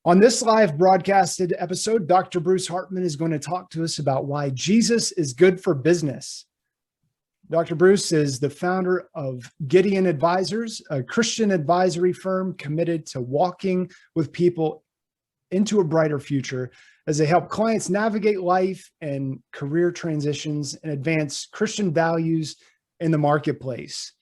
On this live broadcasted episode, Dr. Bruce Hartman is going to talk to us about why Jesus is good for business. Dr. Bruce is the founder of Gideon Advisors, a Christian advisory firm committed to walking with people into a brighter future as they help clients navigate life and career transitions and advance Christian values in the marketplace.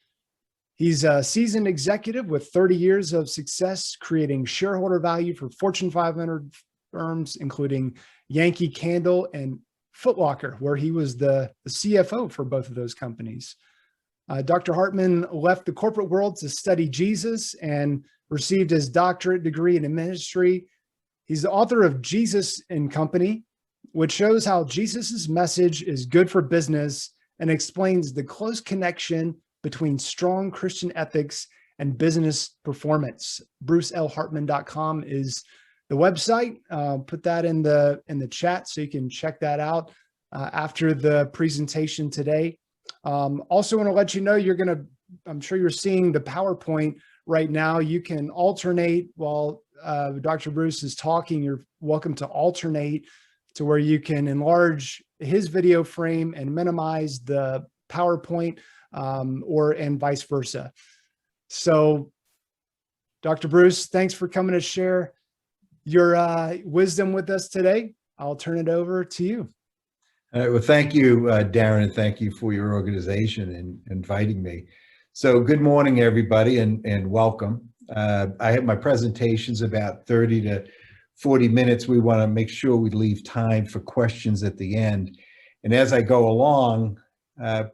He's a seasoned executive with 30 years of success creating shareholder value for Fortune 500 firms, including Yankee Candle and Foot Locker, where he was the CFO for both of those companies. Dr. Hartman left the corporate world to study Jesus and received his doctorate degree in ministry. He's the author of Jesus and Company, which shows how Jesus's message is good for business and explains the close connection between strong Christian ethics and business performance. BruceLHartman.com is the website. Put that in the chat so you can check that out after the presentation today. Also want to let you know I'm sure you're seeing the PowerPoint right now. You can alternate while Dr. Bruce is talking. You're welcome to alternate to where you can enlarge his video frame and minimize the PowerPoint and vice versa. So, Dr. Bruce, thanks for coming to share your wisdom with us today. I'll turn it over to you. Well, thank you, Darren, and thank you for your organization and inviting me. So good morning, everybody, and welcome. I have my presentations about 30 to 40 minutes. We want to make sure we leave time for questions at the end. And as I go along,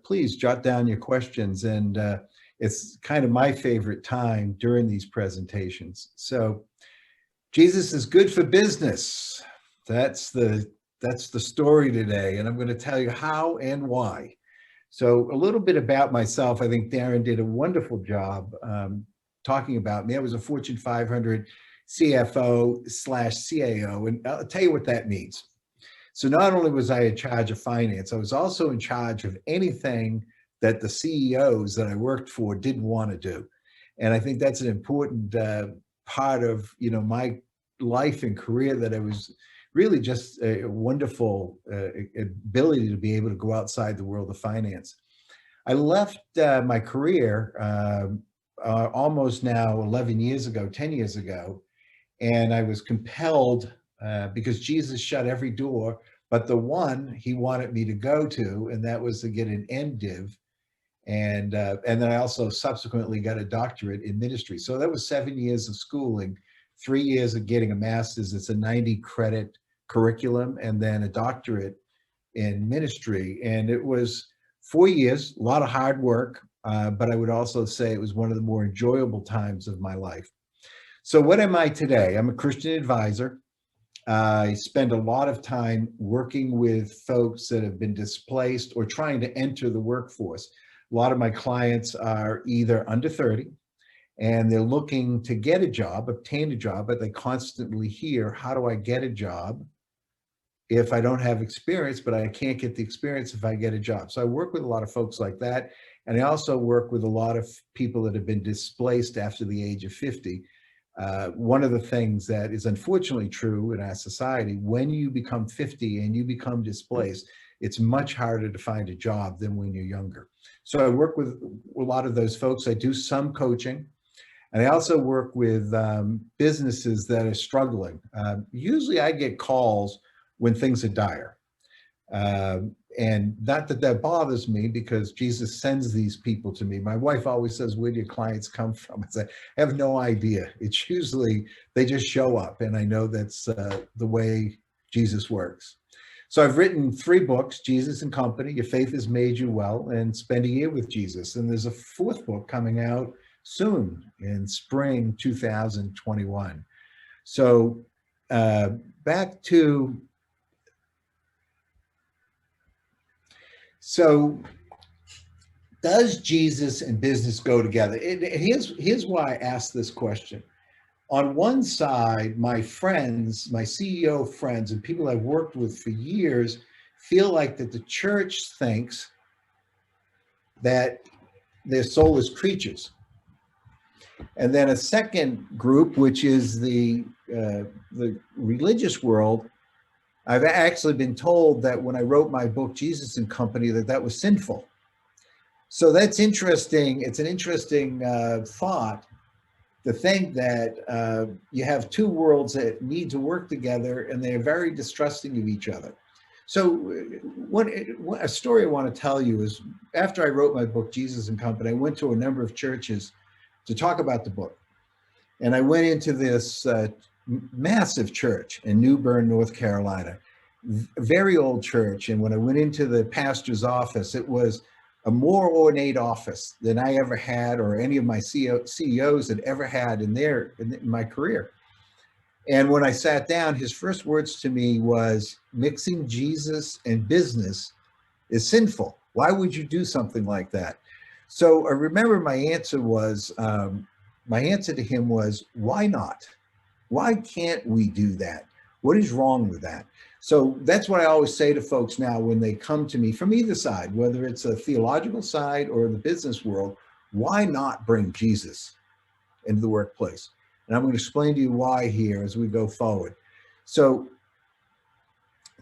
please jot down your questions, and it's kind of my favorite time during these presentations. So Jesus is good for business. That's the story today, and I'm going to tell you how and why. So a little bit about myself. I think Darren did a wonderful job talking about me. I was a Fortune 500 CFO/CAO, and I'll tell you what that means. So not only was I in charge of finance, I was also in charge of anything that the CEOs that I worked for didn't want to do. And I think that's an important part of, my life and career, that I was really just a wonderful ability to be able to go outside the world of finance. I left my career almost now 10 years ago, and I was compelled because Jesus shut every door but the one he wanted me to go to, and that was to get an MDiv. And then I also subsequently got a doctorate in ministry. So that was 7 years of schooling, 3 years of getting a master's. It's a 90 credit curriculum, and then a doctorate in ministry. And it was 4 years, a lot of hard work, but I would also say it was one of the more enjoyable times of my life. So what am I today? I'm a Christian advisor. I spend a lot of time working with folks that have been displaced or trying to enter the workforce. A lot of my clients are either under 30 and they're looking to get a job, obtain a job, but they constantly hear, how do I get a job if I don't have experience, but I can't get the experience if I get a job? So I work with a lot of folks like that. And I also work with a lot of people that have been displaced after the age of 50. One of the things that is unfortunately true in our society, when you become 50 and you become displaced, it's much harder to find a job than when you're younger. So I work with a lot of those folks. I do some coaching, and I also work with businesses that are struggling. Usually I get calls when things are dire. And not that that bothers me, because Jesus sends these people to me. My wife always says, where do your clients come from? I say, I have no idea. It's usually they just show up, and I know that's the way Jesus works. So I've written 3 books: Jesus and Company, Your Faith Has Made You Well, and Spend a Year with Jesus. And there's a 4th book coming out soon in spring 2021. So back to So does Jesus and business go together? Here's why I asked this question. On one side, my friends, my CEO friends, and people I've worked with for years feel like that the church thinks that they're soulless creatures. And then a second group, which is the religious world. I've actually been told that when I wrote my book, Jesus and Company, that was sinful. So that's interesting. It's an interesting thought to think that you have two worlds that need to work together and they're very distrusting of each other. So a story I want to tell you is after I wrote my book, Jesus and Company, I went to a number of churches to talk about the book. And I went into this massive church in New Bern, North Carolina, a very old church. And when I went into the pastor's office, it was a more ornate office than I ever had, or any of my CEOs had ever had in my career. And when I sat down, his first words to me was, mixing Jesus and business is sinful. Why would you do something like that? So I remember my answer to him was, why not? Why can't we do that? What is wrong with that? So that's what I always say to folks now when they come to me from either side, whether it's a theological side or the business world, why not bring Jesus into the workplace? And I'm going to explain to you why here as we go forward. So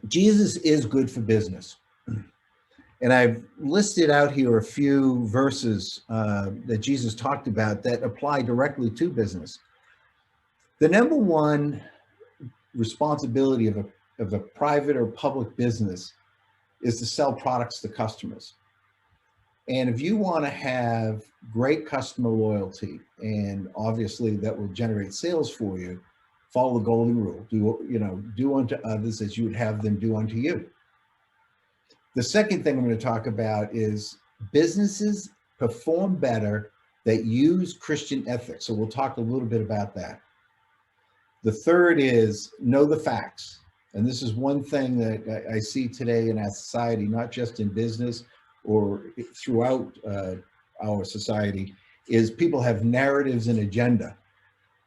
Jesus is good for business. And I've listed out here a few verses that Jesus talked about that apply directly to business. The number one responsibility of a private or public business is to sell products to customers. And if you want to have great customer loyalty, and obviously that will generate sales for you, follow the golden rule. Do unto others as you would have them do unto you. The second thing I'm going to talk about is businesses perform better that use Christian ethics. So we'll talk a little bit about that. The third is know the facts. And this is one thing that I see today in our society, not just in business or throughout our society, is people have narratives and agenda.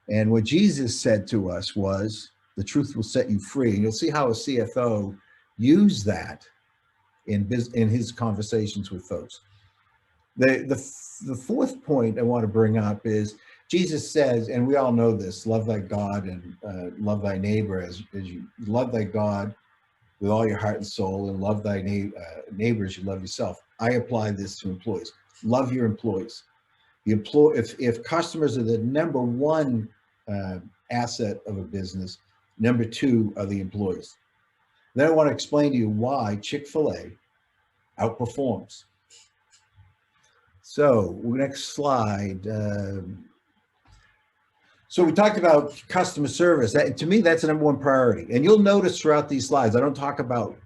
And what Jesus said to us was, the truth will set you free. And you'll see how a CFO used that in his conversations with folks. The fourth point I want to bring up is Jesus says, and we all know this, love thy God and love thy neighbor as you love thy God with all your heart and soul, and love thy neighbor as you love yourself. I apply this to employees. Love your employees. If customers are the number one asset of a business, number two are the employees. Then I want to explain to you why Chick-fil-A outperforms. So next slide. So we talked about customer service. To me, that's the number one priority. And you'll notice throughout these slides, I don't talk about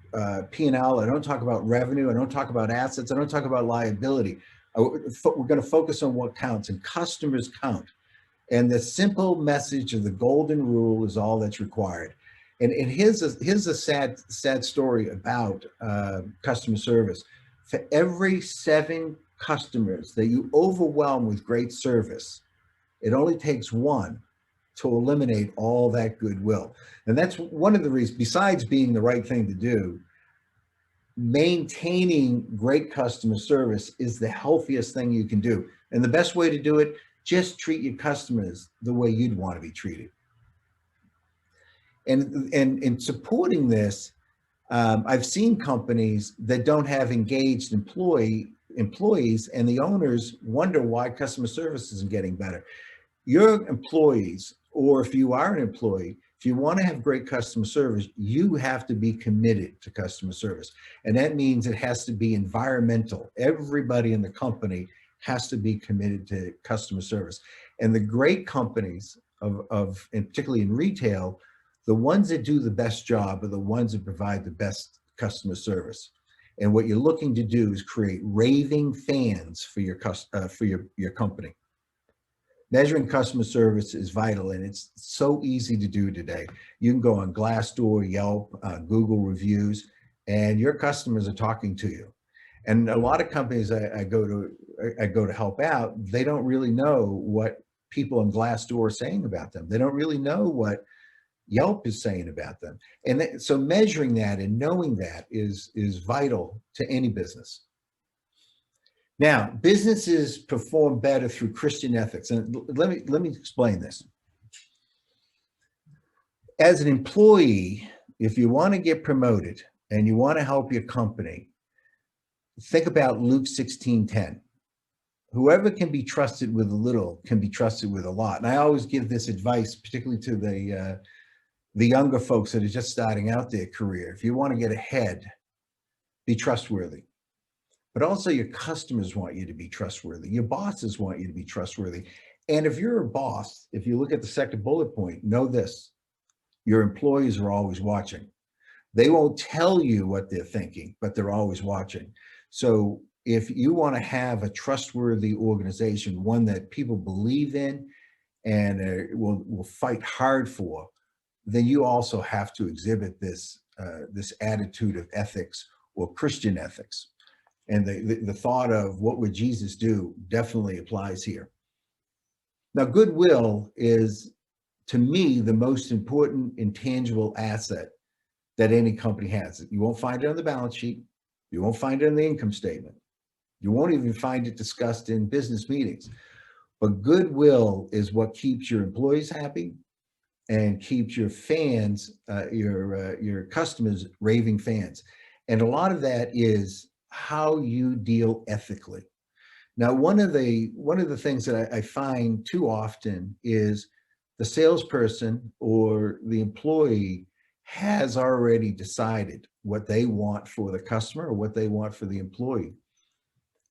P&L. I don't talk about revenue. I don't talk about assets. I don't talk about liability. We're going to focus on what counts, and customers count. And the simple message of the golden rule is all that's required. And here's a sad story about customer service. For every 7 customers that you overwhelm with great service, it only takes 1 to eliminate all that goodwill. And that's one of the reasons, besides being the right thing to do, maintaining great customer service is the healthiest thing you can do. And the best way to do it, just treat your customers the way you'd want to be treated. And in supporting this, I've seen companies that don't have engaged employees, and the owners wonder why customer service isn't getting better. Your employees, or if you are an employee, if you want to have great customer service, you have to be committed to customer service. And that means it has to be environmental. Everybody in the company has to be committed to customer service. And the great companies and particularly in retail, the ones that do the best job are the ones that provide the best customer service. And what you're looking to do is create raving fans for your company. Measuring customer service is vital, and it's so easy to do today. You can go on Glassdoor, Yelp, Google reviews, and your customers are talking to you. And a lot of companies I go to help out, they don't really know what people on Glassdoor are saying about them. They don't really know what Yelp is saying about them. And so measuring that and knowing that is vital to any business. Now, businesses perform better through Christian ethics. And let me explain this. As an employee, if you want to get promoted and you want to help your company, think about Luke 16:10. Whoever can be trusted with a little can be trusted with a lot. And I always give this advice, particularly to the younger folks that are just starting out their career. If you want to get ahead, be trustworthy. But also your customers want you to be trustworthy. Your bosses want you to be trustworthy. And if you're a boss, if you look at the second bullet point, know this: your employees are always watching. They won't tell you what they're thinking, but they're always watching. So if you want to have a trustworthy organization, one that people believe in and will fight hard for, then you also have to exhibit this attitude of ethics or Christian ethics. And the thought of what would Jesus do definitely applies here. Now, goodwill is, to me, the most important intangible asset that any company has. You won't find it on the balance sheet. You won't find it in the income statement. You won't even find it discussed in business meetings. But goodwill is what keeps your employees happy and keeps your fans, your customers, raving fans. And a lot of that is how you deal ethically. Now, one of the things that I find too often is the salesperson or the employee has already decided what they want for the customer or what they want for the employee.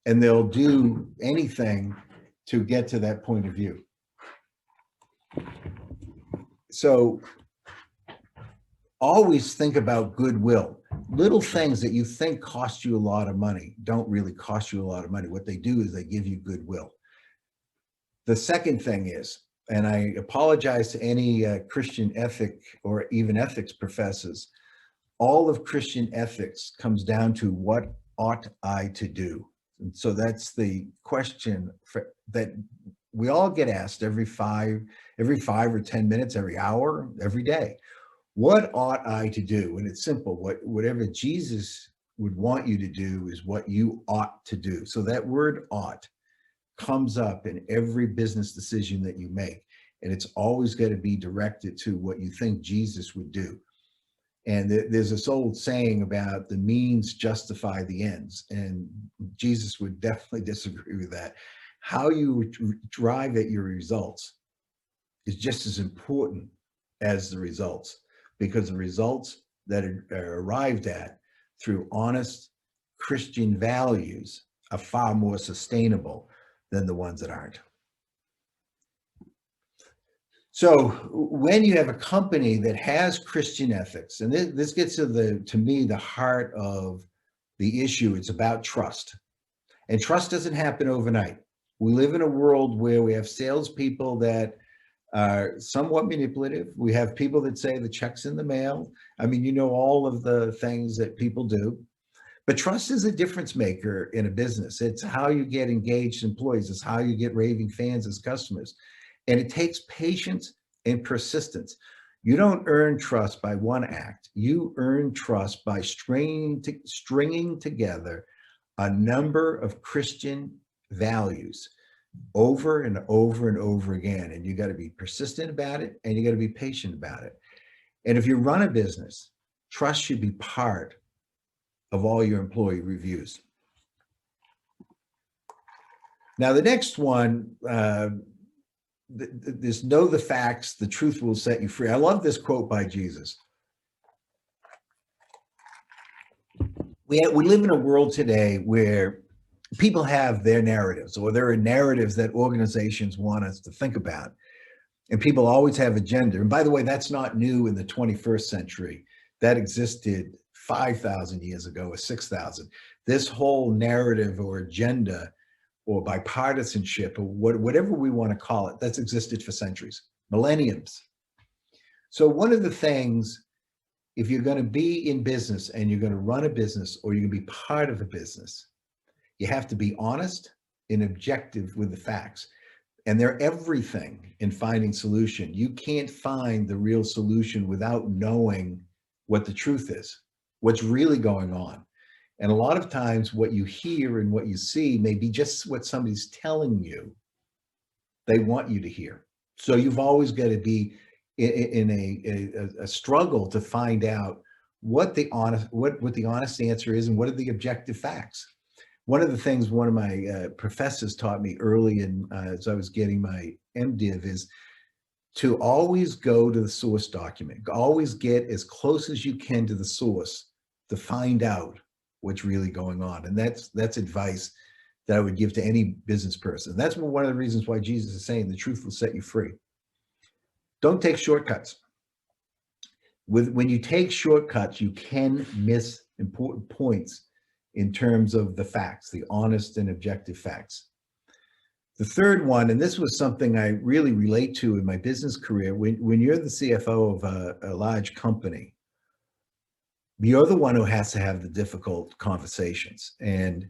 And they'll do anything to get to that point of view. So always think about goodwill. Little things that you think cost you a lot of money don't really cost you a lot of money. What they do is they give you goodwill. The second thing is, and I apologize to any Christian ethic or even ethics professors, all of Christian ethics comes down to what ought I to do? And so that's the question that we all get asked every 5 or 10 minutes, every hour, every day. What ought I to do? And it's simple. Whatever Jesus would want you to do is what you ought to do. So that word ought comes up in every business decision that you make. And it's always going to be directed to what you think Jesus would do. And there's this old saying about the means justify the ends. And Jesus would definitely disagree with that. How you drive at your results is just as important as the results, because the results that are arrived at through honest Christian values are far more sustainable than the ones that aren't. So when you have a company that has Christian ethics, and this gets to me, the heart of the issue, it's about trust. And trust doesn't happen overnight. We live in a world where we have salespeople that are somewhat manipulative. We have people that say the check's in the mail. I mean, you know, all of the things that people do. But trust is a difference maker in a business. It's how you get engaged employees. It's how you get raving fans as customers. And it takes patience and persistence. You don't earn trust by one act. You earn trust by stringing together a number of Christian values over and over and over again. And you got to be persistent about it, and you got to be patient about it. And if you run a business, trust should be part of all your employee reviews. Now, the next one, there's know the facts, the truth will set you free. I love this quote by Jesus. We live in a world today where people have their narratives, or there are narratives that organizations want us to think about. And people always have agenda. And by the way, that's not new in the 21st century. That existed 5,000 years ago or 6,000. This whole narrative or agenda or bipartisanship or whatever we want to call it, that's existed for centuries, millenniums. So one of the things, if you're going to be in business and you're going to run a business or you're going to be part of a business, you have to be honest and objective with the facts. And they're everything in finding solution. You can't find the real solution without knowing what the truth is, what's really going on. And a lot of times what you hear and what you see may be just what somebody's telling you they want you to hear. So you've always got to be in a struggle to find out what the honest answer is and what are the objective facts. One of the things one of my professors taught me early in as I was getting my MDiv is to always go to the source document. Always get as close as you can to the source to find out what's really going on. And that's advice that I would give to any business person. That's one of the reasons why Jesus is saying the truth will set you free. Don't take shortcuts. When you take shortcuts, you can miss important points in terms of the facts, the honest and objective facts. The third one, and this was something I really relate to in my business career, when you're the CFO of a large company, you're the one who has to have the difficult conversations. And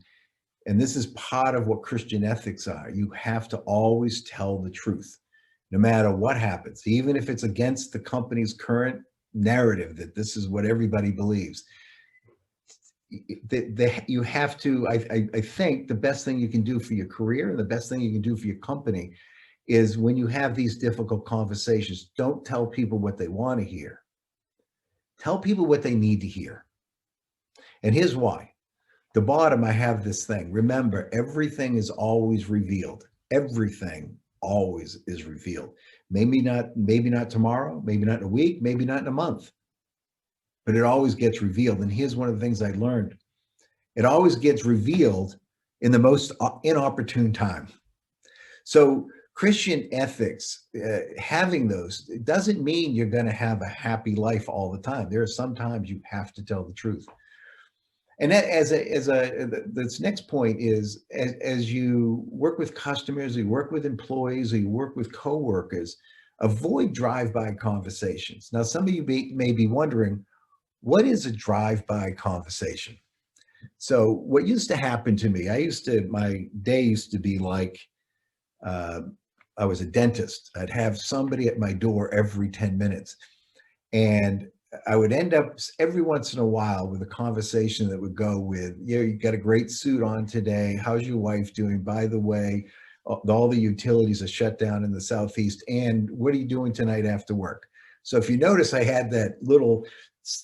this is part of what Christian ethics are. You have to always tell the truth, no matter what happens, even if it's against the company's current narrative that this is what everybody believes. You have to, I think the best thing you can do for your career and the best thing you can do for your company is when you have these difficult conversations, don't tell people what they want to hear. Tell people what they need to hear. And here's why. The bottom, I have this thing. Remember, everything is always revealed. Everything always is revealed. Maybe not tomorrow, maybe not in a week, maybe not in a month, but it always gets revealed. And here's one of the things I learned. It always gets revealed in the most inopportune time. So Christian ethics, having those, it doesn't mean you're going to have a happy life all the time. There are some times you have to tell the truth. And that this next point is, as you work with customers, you work with employees, or you work with coworkers, avoid drive-by conversations. Now, some of you may be wondering, what is a drive-by conversation? So what used to happen to me, my day used to be like, I was a dentist. I'd have somebody at my door every 10 minutes. And I would end up every once in a while with a conversation that would go with, you got a great suit on today. How's your wife doing? By the way, all the utilities are shut down in the Southeast. And what are you doing tonight after work? So if you notice, I had that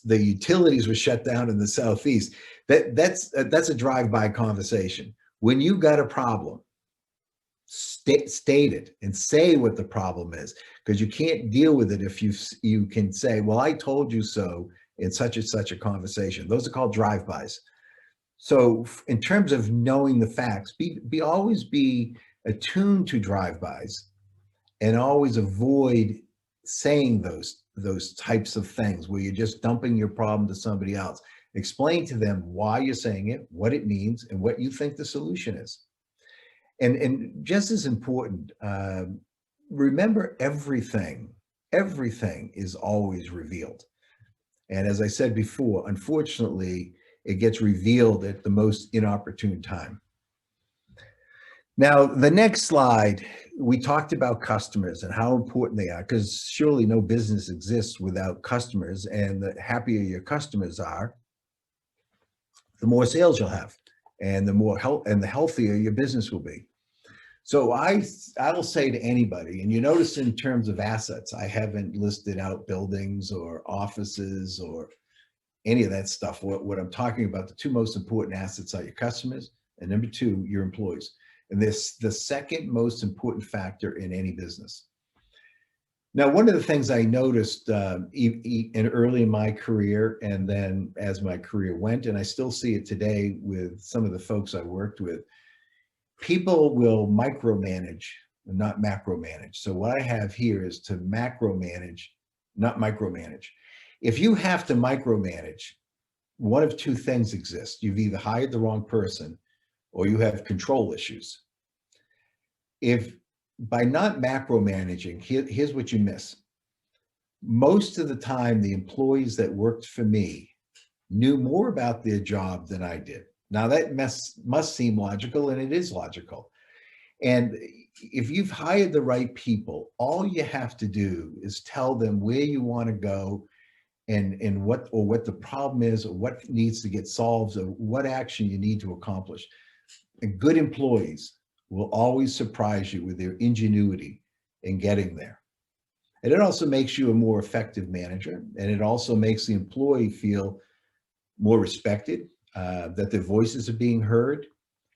the utilities were shut down in the Southeast. That's a drive-by conversation. When you got a problem, state it and say what the problem is, because you can't deal with it if you can say, well, I told you so in such and such a conversation. Those are called drive-bys. So in terms of knowing the facts, always be attuned to drive-bys and always avoid saying those types of things where you're just dumping your problem to somebody else. Explain to them why you're saying it, what it means, and what you think the solution is. And just as important, remember everything is always revealed. And as I said before, unfortunately, it gets revealed at the most inopportune time. Now, the next slide, we talked about customers and how important they are, because surely no business exists without customers, and the happier your customers are, the more sales you'll have, and the healthier your business will be. So I will say to anybody, and you notice in terms of assets, I haven't listed out buildings or offices or any of that stuff. What I'm talking about, the two most important assets are your customers, and number two, your employees. And this the second most important factor in any business. Now, one of the things I noticed early in my career, and then as my career went, and I still see it today with some of the folks I worked with, people will micromanage and not macromanage. So what I have here is to macromanage, not micromanage. If you have to micromanage, one of two things exist. You've either hired the wrong person or you have control issues. If by not macromanaging, here's what you miss. Most of the time, the employees that worked for me knew more about their job than I did. Now that must seem logical, and it is logical. And if you've hired the right people, all you have to do is tell them where you want to go and what the problem is, or what needs to get solved, or what action you need to accomplish. And good employees will always surprise you with their ingenuity in getting there. And it also makes you a more effective manager, and it also makes the employee feel more respected, that their voices are being heard,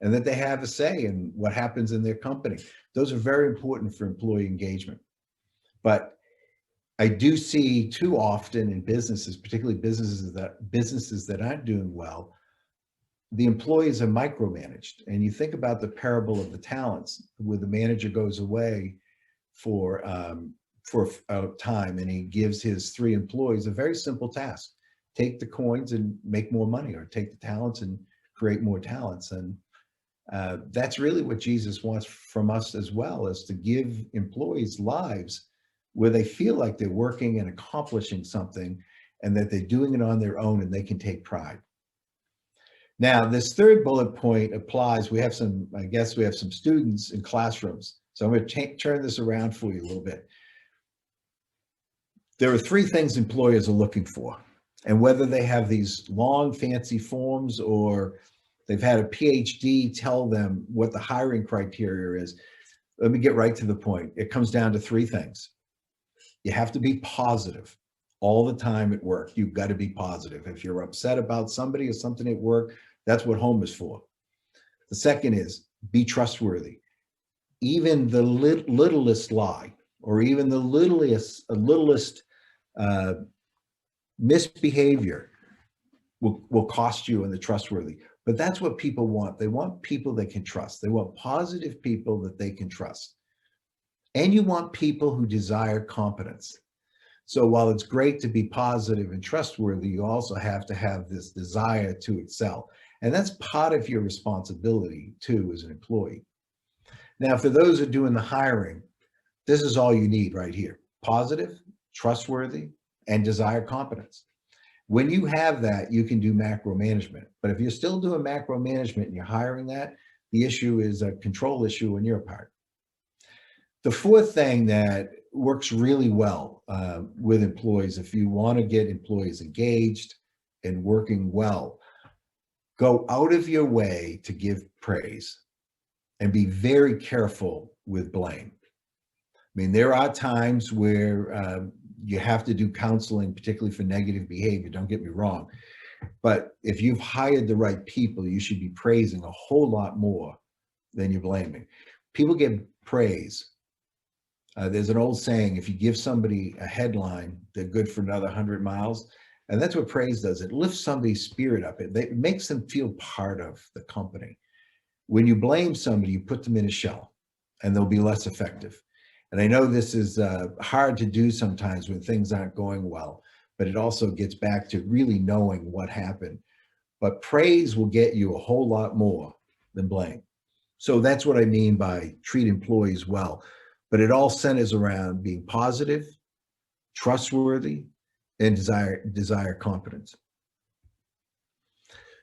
and that they have a say in what happens in their company. Those are very important for employee engagement. But I do see too often in businesses, particularly businesses that aren't doing well, the employees are micromanaged. And you think about the parable of the talents, where the manager goes away for a time, and he gives his 3 employees a very simple task: take the coins and make more money, or take the talents and create more talents. And that's really what Jesus wants from us as well, is to give employees lives where they feel like they're working and accomplishing something, and that they're doing it on their own and they can take pride. Now, this third bullet point applies. I guess we have some students in classrooms. So I'm going to turn this around for you a little bit. There are 3 things employers are looking for. And whether they have these long, fancy forms, or they've had a PhD tell them what the hiring criteria is, let me get right to the point. It comes down to 3 things. You have to be positive all the time at work. You've got to be positive. If you're upset about somebody or something at work, that's what home is for. The second is be trustworthy. Even the littlest lie, or even the littlest misbehavior will cost you in the trustworthy. But that's what people want. They want people they can trust. They want positive people that they can trust. And you want people who desire competence. So while it's great to be positive and trustworthy, you also have to have this desire to excel. And that's part of your responsibility too as an employee. Now, for those who are doing the hiring, this is all you need right here: positive, trustworthy, and desire competence. When you have that, you can do macro management. But if you're still doing macro management and you're hiring that, the issue is a control issue on your part. The fourth thing that works really well with employees, if you want to get employees engaged and working well, go out of your way to give praise, and be very careful with blame. I mean, there are times where you have to do counseling, particularly for negative behavior, don't get me wrong. But if you've hired the right people, you should be praising a whole lot more than you're blaming. People get praise. There's an old saying: if you give somebody a headline, they're good for another 100 miles. And that's what praise does. It lifts somebody's spirit up. It makes them feel part of the company. When you blame somebody, you put them in a shell, and they'll be less effective. And I know this is hard to do sometimes when things aren't going well, but it also gets back to really knowing what happened. But praise will get you a whole lot more than blame. So that's what I mean by treat employees well. But it all centers around being positive, trustworthy, and desire competence.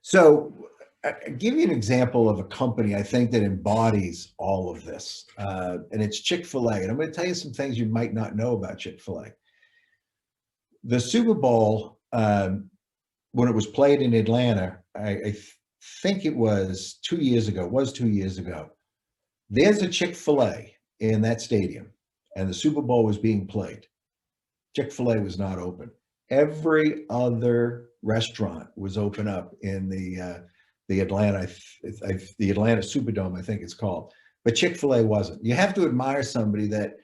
So I'll give you an example of a company I think that embodies all of this, and it's Chick-fil-A. And I'm going to tell you some things you might not know about Chick-fil-A. The Super Bowl, when it was played in Atlanta, I think it was 2 years ago. It was 2 years ago. There's a Chick-fil-A in that stadium, and the Super Bowl was being played. Chick-fil-A was not open. Every other restaurant was open up in the Atlanta Superdome, I think it's called. But Chick-fil-A wasn't. You have to admire somebody that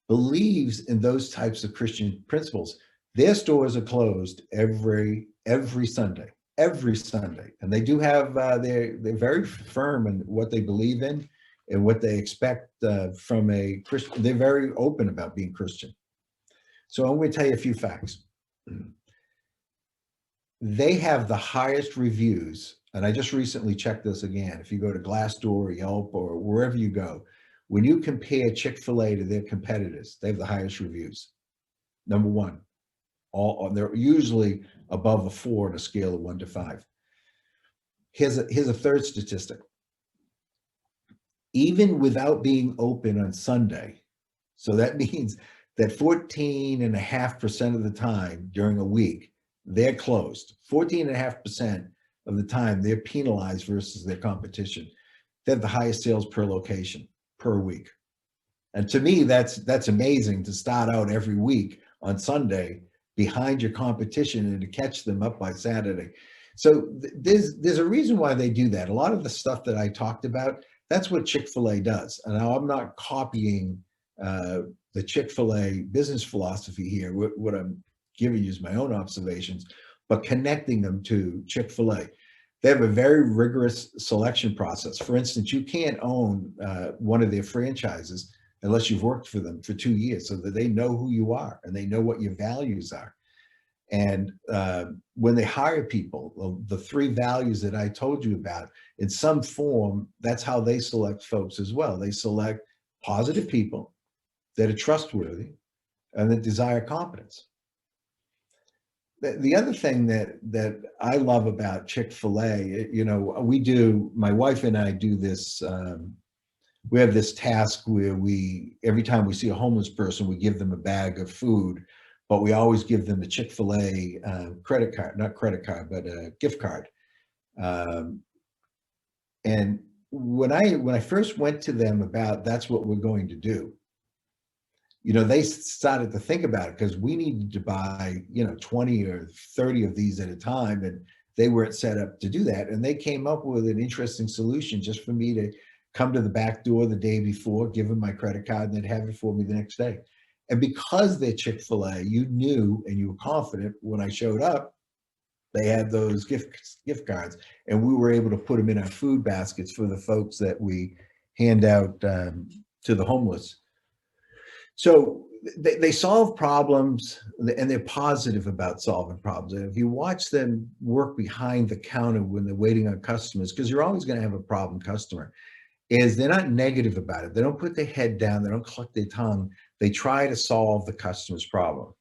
believes in those types of Christian principles. Their stores are closed every Sunday, and they do have they're very firm in what they believe in and what they expect from a Christian. They're very open about being Christian. So I'm going to tell you a few facts. They have the highest reviews, and I just recently checked this again. If you go to Glassdoor or Yelp or wherever you go, when you compare Chick-fil-A to their competitors, they have the highest reviews. Number one, they're usually above a 4 on a scale of 1 to 5. Here's a third statistic. Even without being open on Sunday, so that means that 14.5% of the time during a week, they're closed. 14.5% of the time they're penalized versus their competition. They have the highest sales per location per week. And to me, that's amazing to start out every week on Sunday behind your competition and to catch them up by Saturday. So there's a reason why they do that. A lot of the stuff that I talked about, that's what Chick-fil-A does. And now I'm not copying the Chick-fil-A business philosophy here. What I'm giving you is my own observations, but connecting them to Chick-fil-A. They have a very rigorous selection process. For instance, you can't own one of their franchises unless you've worked for them for 2 years, so that they know who you are and they know what your values are. And when they hire people, the 3 values that I told you about, in some form, that's how they select folks as well. They select positive people that are trustworthy and that desire competence. The other thing that I love about Chick-fil-A, my wife and I do this, we have this task where every time we see a homeless person, we give them a bag of food, but we always give them a Chick-fil-A credit card, not credit card, but a gift card. And when I first went to them about that's what we're going to do, they started to think about it because we needed to buy, 20 or 30 of these at a time, and they weren't set up to do that. And they came up with an interesting solution just for me to come to the back door the day before, give them my credit card, and they'd have it for me the next day. And because they're Chick-fil-A, you knew and you were confident when I showed up, they had those gift cards, and we were able to put them in our food baskets for the folks that we hand out to the homeless. So they solve problems, and they're positive about solving problems. And if you watch them work behind the counter when they're waiting on customers, because you're always going to have a problem customer, is they're not negative about it. They don't put their head down. They don't cluck their tongue. They try to solve the customer's problem.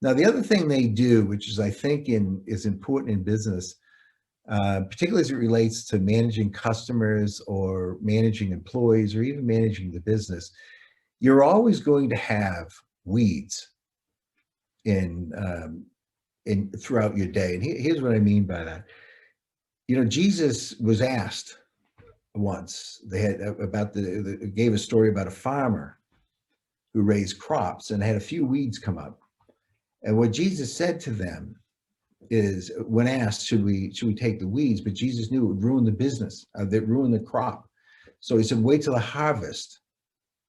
Now, the other thing they do, which is I think is important in business, particularly as it relates to managing customers or managing employees or even managing the business, you're always going to have weeds in throughout your day. And here's what I mean by that. Jesus was asked once, gave a story about a farmer who raised crops and had a few weeds come up. And what Jesus said to them is, when asked, should we take the weeds? But Jesus knew it would ruin the business, that ruin the crop. So he said, wait till the harvest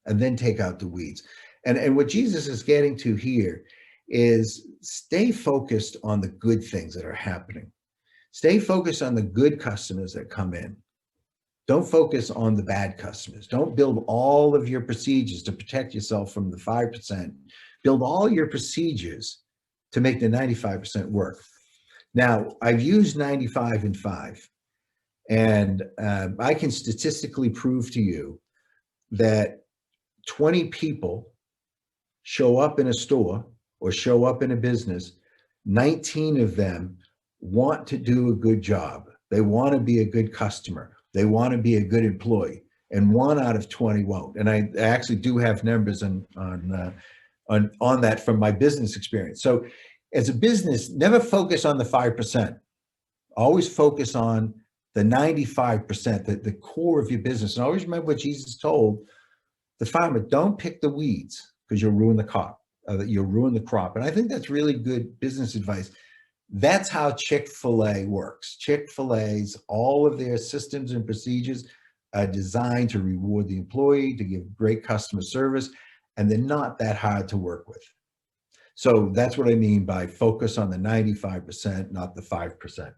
and then take out the weeds. And what Jesus is getting to here is stay focused on the good things that are happening. Stay focused on the good customers that come in. Don't focus on the bad customers. Don't build all of your procedures to protect yourself from the 5%. Build all your procedures to make the 95% work. Now, I've used 95 and 5, and I can statistically prove to you that 20 people show up in a store or show up in a business, 19 of them want to do a good job. They want to be a good customer. They want to be a good employee, and 1 out of 20 won't. And I actually do have numbers on that from my business experience. So as a business, never focus on the 5%. Always focus on the 95%, the core of your business. And always remember what Jesus told the farmer: don't pick the weeds, because you'll ruin the crop. You'll ruin the crop. And I think that's really good business advice. That's how Chick-fil-A works. Chick-fil-A's, all of their systems and procedures are designed to reward the employee, to give great customer service, and they're not that hard to work with. So that's what I mean by focus on the 95%, not the 5%.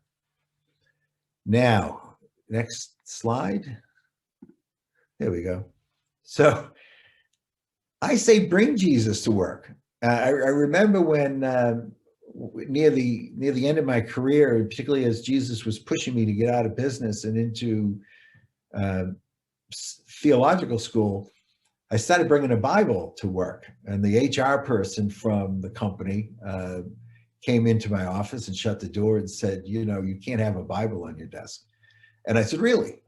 Now, next slide. There we go. So I say bring Jesus to work. I remember when near the end of my career, particularly as Jesus was pushing me to get out of business and into theological school, I started bringing a Bible to work. And the HR person from the company came into my office and shut the door and said, you can't have a Bible on your desk. And I said, really?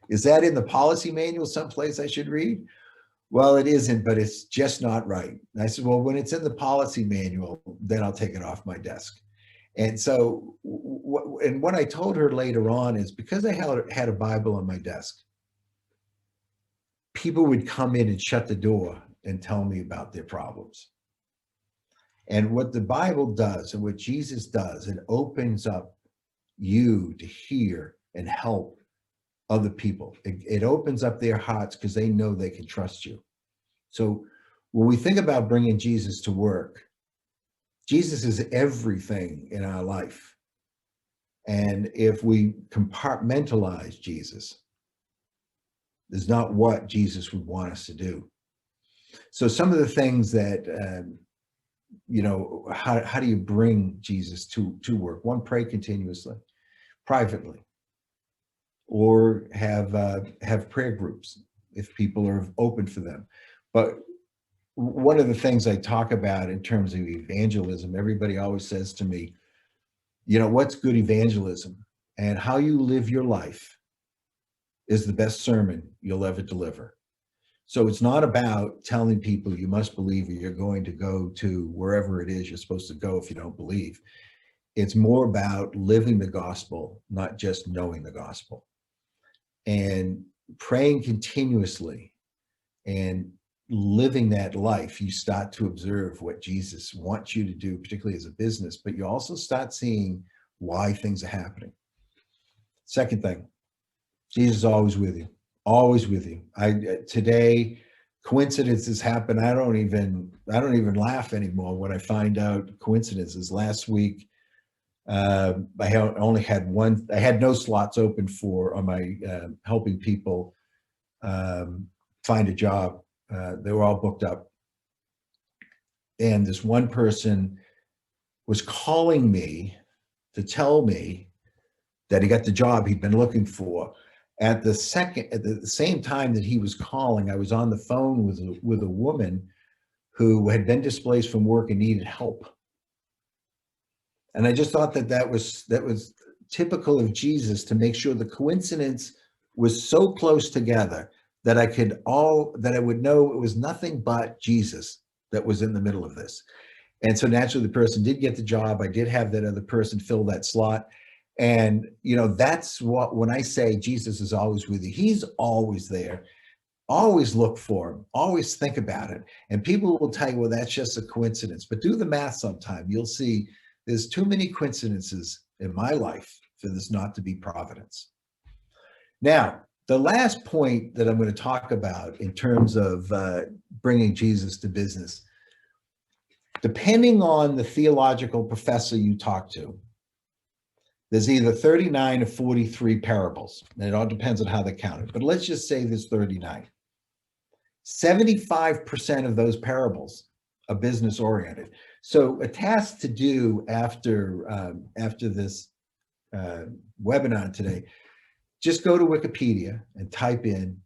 Is that in the policy manual someplace I should read? Well, it isn't, but it's just not right. And I said, well, when it's in the policy manual, then I'll take it off my desk. And so, and what I told her later on is because I had a Bible on my desk, people would come in and shut the door and tell me about their problems. And what the Bible does and what Jesus does, it opens up you to hear and help other people. It opens up their hearts because they know they can trust you. So when we think about bringing Jesus to work, Jesus is everything in our life. And if we compartmentalize Jesus, is not what Jesus would want us to do. So some of the things that, how do you bring Jesus to work? One, pray continuously, privately, or have prayer groups if people are open for them. But one of the things I talk about in terms of evangelism, everybody always says to me, what's good evangelism? And how you live your life is the best sermon you'll ever deliver. So it's not about telling people you must believe or you're going to go to wherever it is you're supposed to go if you don't believe. It's more about living the gospel, not just knowing the gospel. And praying continuously and living that life, you start to observe what Jesus wants you to do, particularly as a business, but you also start seeing why things are happening. Second thing, Jesus is always with you, always with you. Today, coincidences happen. I don't even laugh anymore when I find out coincidences. Last week, I only had one. I had no slots open on my helping people find a job. They were all booked up, and this one person was calling me to tell me that he got the job he'd been looking for. At the same time that he was calling, I was on the phone with a woman who had been displaced from work and needed help. And I just thought that was typical of Jesus, to make sure the coincidence was so close together that I would know it was nothing but Jesus that was in the middle of this. And so naturally the person did get the job. I did have that other person fill that slot. And, that's when I say Jesus is always with you, he's always there. Always look for him, always think about it. And people will tell you, well, that's just a coincidence, but do the math sometime. You'll see there's too many coincidences in my life for this not to be providence. Now, the last point that I'm going to talk about in terms of bringing Jesus to business, depending on the theological professor you talk to, there's either 39 or 43 parables, and it all depends on how they count it. But let's just say there's 39. 75% of those parables are business oriented. So a task to do after this webinar today, just go to Wikipedia and type in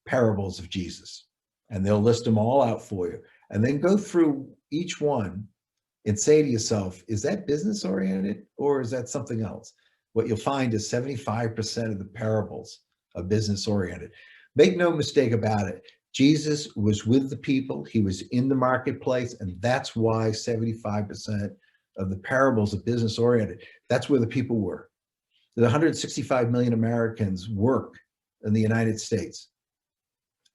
parables of Jesus, and they'll list them all out for you. And then go through each one and say to yourself, is that business oriented or is that something else? What you'll find is 75% of the parables are business oriented. Make no mistake about it. Jesus was with the people. He was in the marketplace. And that's why 75% of the parables are business oriented. That's where the people were. The 165 million Americans work in the United States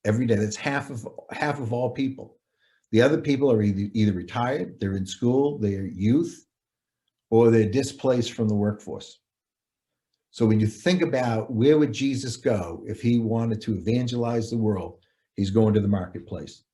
every day. That's half of all people. The other people are either retired, they're in school, they're youth, or they're displaced from the workforce. So when you think about where would Jesus go if he wanted to evangelize the world, he's going to the marketplace.